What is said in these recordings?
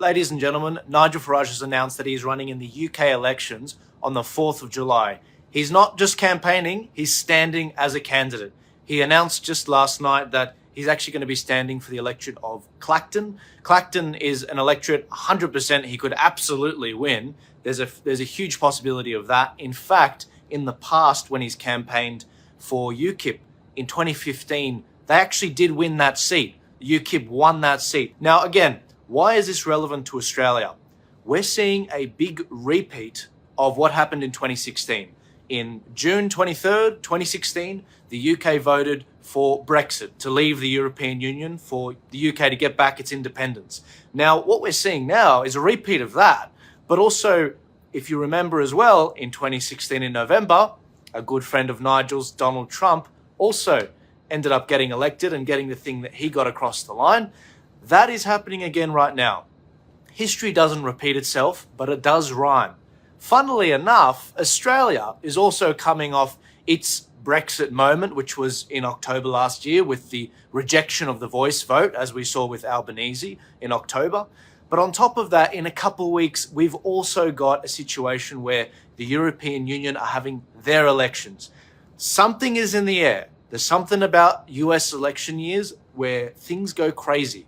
ladies and gentlemen, Nigel Farage has announced that he's running in the UK elections on the 4th of July. He's not just campaigning, he's standing as a candidate. He announced just last night that he's actually going to be standing for the electorate of Clacton. Clacton is an electorate 100% he could absolutely win. There's a huge possibility of that. In fact, in the past, when he's campaigned for UKIP in 2015, they actually did win that seat. UKIP won that seat. Now, again, why is this relevant to Australia? We're seeing a big repeat of what happened in 2016. In June 23rd, 2016, the UK voted for Brexit, to leave the European Union, for the UK to get back its independence. Now, what we're seeing now is a repeat of that. But also, if you remember as well, in 2016 in November, a good friend of Nigel's, Donald Trump, also ended up getting elected and getting the thing that he got across the line. That is happening again right now. History doesn't repeat itself, but it does rhyme. Funnily enough, Australia is also coming off its Brexit moment, which was in October last year with the rejection of the voice vote, as we saw with Albanese in October. But on top of that, in a couple of weeks, we've also got a situation where the European Union are having their elections. Something is in the air. There's something about US election years where things go crazy.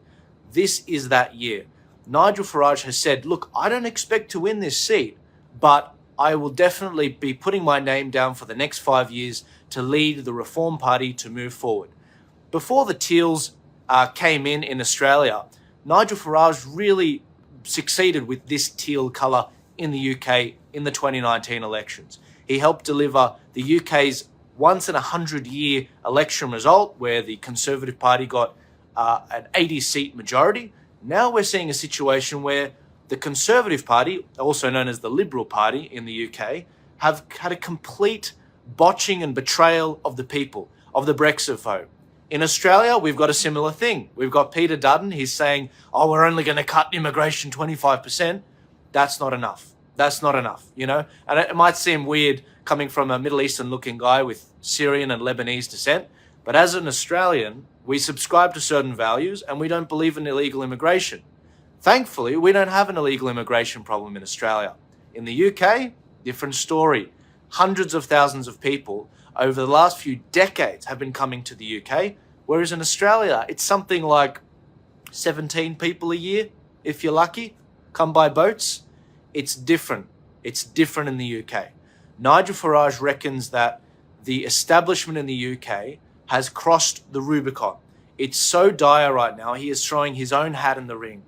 This is that year. Nigel Farage has said, look, I don't expect to win this seat, but I will definitely be putting my name down for the next 5 years to lead the Reform Party to move forward. Before the Teals came in Australia, Nigel Farage really succeeded with this teal colour in the UK in the 2019 elections. He helped deliver the UK's once in 100-year election result where the Conservative Party got an 80-seat majority. Now we're seeing a situation where the Conservative Party, also known as the Liberal Party in the UK, have had a complete botching and betrayal of the people, of the Brexit vote. In Australia, we've got a similar thing. We've got Peter Dutton. He's saying, oh, we're only going to cut immigration 25%. That's not enough. That's not enough, you know? And it might seem weird coming from a Middle Eastern looking guy with Syrian and Lebanese descent. But as an Australian, we subscribe to certain values and we don't believe in illegal immigration. Thankfully, we don't have an illegal immigration problem in Australia. In the UK, different story. Hundreds of thousands of people over the last few decades have been coming to the UK, whereas in Australia, it's something like 17 people a year, if you're lucky, come by boats. It's different. It's different in the UK. Nigel Farage reckons that the establishment in the UK has crossed the Rubicon. It's so dire right now, he is throwing his own hat in the ring.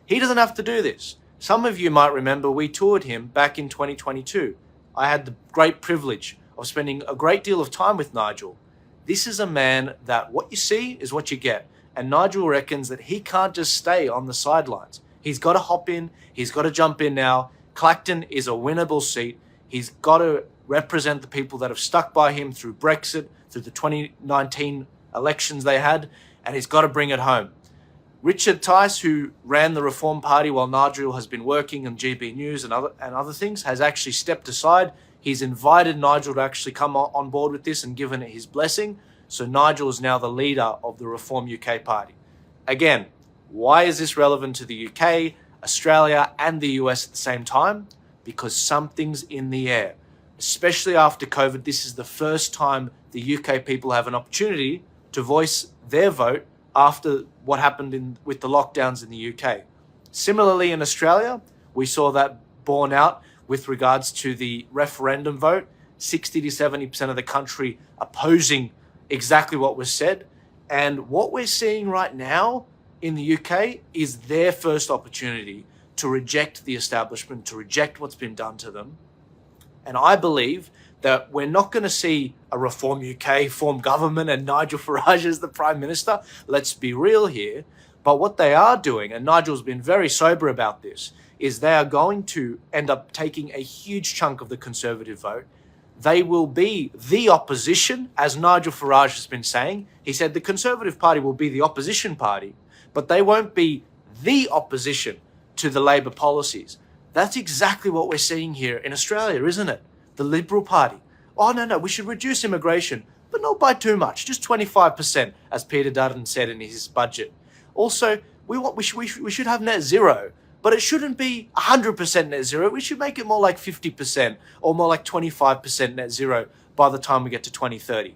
He doesn't have to do this. Some of you might remember we toured him back in 2022. I had the great privilege of spending a great deal of time with Nigel. This is a man that what you see is what you get. And Nigel reckons that he can't just stay on the sidelines. He's got to hop in. He's got to jump in now. Clacton is a winnable seat. He's got to represent the people that have stuck by him through Brexit, through the 2019 elections they had, and he's got to bring it home. Richard Tice, who ran the Reform Party while Nigel has been working on GB News and other things, has actually stepped aside. He's invited Nigel to actually come on board with this and given it his blessing. So Nigel is now the leader of the Reform UK Party. Again, why is this relevant to the UK, Australia and the US at the same time? Because something's in the air. Especially after COVID, this is the first time the UK people have an opportunity to voice their vote after what happened with the lockdowns in the UK. Similarly, in Australia, we saw that borne out with regards to the referendum vote, 60 to 70% of the country opposing exactly what was said. And what we're seeing right now in the UK is their first opportunity to reject the establishment, to reject what's been done to them. And I believe that we're not going to see a Reform UK form government and Nigel Farage as the Prime Minister. Let's be real here. But what they are doing, and Nigel's been very sober about this, is they are going to end up taking a huge chunk of the Conservative vote. They will be the opposition, as Nigel Farage has been saying. He said the Conservative Party will be the opposition party, but they won't be the opposition to the Labor policies. That's exactly what we're seeing here in Australia, isn't it? The Liberal Party. Oh, no, we should reduce immigration, but not by too much, just 25%, as Peter Dutton said in his budget. Also, we should have net zero. but it shouldn't be 100% net zero. We should make it more like 50% or more like 25% net zero by the time we get to 2030.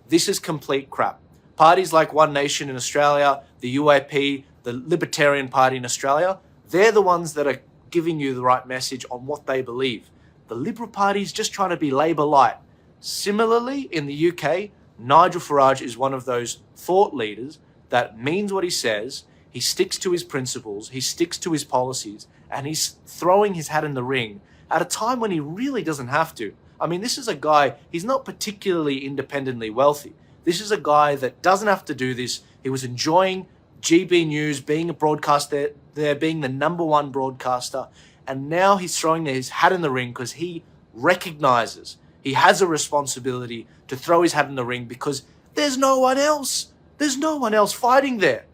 This is complete crap. Parties like One Nation in Australia, the UAP, the Libertarian Party in Australia, they're the ones that are giving you the right message on what they believe. The Liberal Party is just trying to be Labour light. Similarly, in the UK, Nigel Farage is one of those thought leaders that means what he says, he sticks to his principles, he sticks to his policies, and he's throwing his hat in the ring at a time when he really doesn't have to. I mean, this is a guy, he's not particularly independently wealthy. This is a guy that doesn't have to do this. He was enjoying GB News, being a broadcaster there, being the number one broadcaster, and now he's throwing his hat in the ring because he recognizes he has a responsibility to throw his hat in the ring because there's no one else. There's no one else fighting there.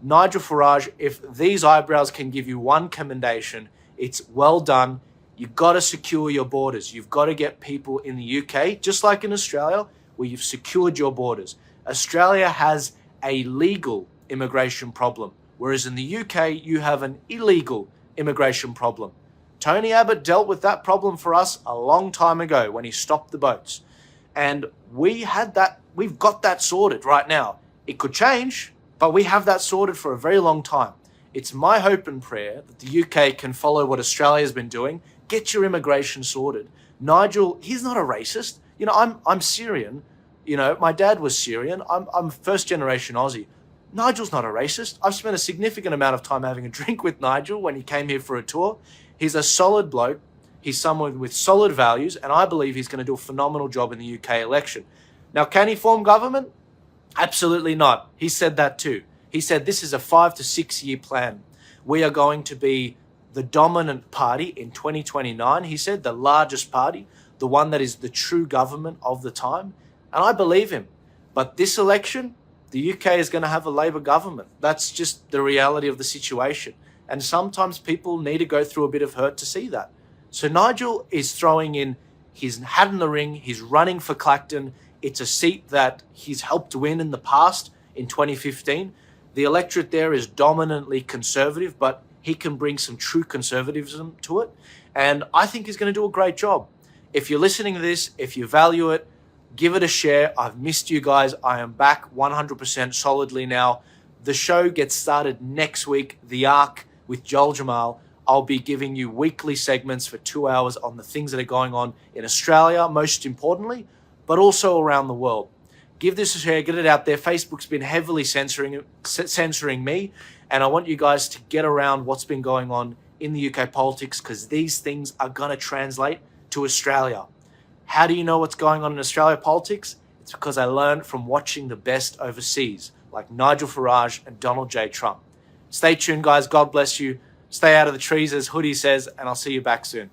Nigel Farage, if these eyebrows can give you one commendation, it's well done. You've got to secure your borders. You've got to get people in the UK, just like in Australia, where you've secured your borders. Australia has a legal immigration problem, whereas in the UK, you have an illegal immigration problem. Tony Abbott dealt with that problem for us a long time ago when he stopped the boats. And we've got that sorted right now. It could change, but we have that sorted for a very long time. It's my hope and prayer that the UK can follow what Australia has been doing. Get your immigration sorted. Nigel, he's not a racist. You know, I'm Syrian. You know, my dad was Syrian. I'm first generation Aussie. Nigel's not a racist. I've spent a significant amount of time having a drink with Nigel when he came here for a tour. He's a solid bloke. He's someone with solid values, and I believe he's going to do a phenomenal job in the UK election. Now, can he form government? Absolutely not. He said that too. He said this is a 5 to 6 year plan. We are going to be the dominant party in 2029. He said the largest party, the one that is the true government of the time. And I believe him. But this election, the UK is going to have a Labour government. That's just the reality of the situation. And sometimes people need to go through a bit of hurt to see that. So Nigel is throwing in his hat in the ring. He's running for Clacton. It's a seat that he's helped win in the past in 2015. The electorate there is dominantly conservative, but he can bring some true conservatism to it. And I think he's going to do a great job. If you're listening to this, if you value it, give it a share. I've missed you guys. I am back 100% solidly now. The show gets started next week, The Arc with Joel Jammal. I'll be giving you weekly segments for 2 hours on the things that are going on in Australia, most importantly, but also around the world. Give this a share, get it out there. Facebook's been heavily censoring me, and I want you guys to get around what's been going on in the UK politics because these things are going to translate to Australia. How do you know what's going on in Australia politics? It's because I learned from watching the best overseas, like Nigel Farage and Donald J. Trump. Stay tuned, guys. God bless you. Stay out of the trees, as Hoodie says, and I'll see you back soon.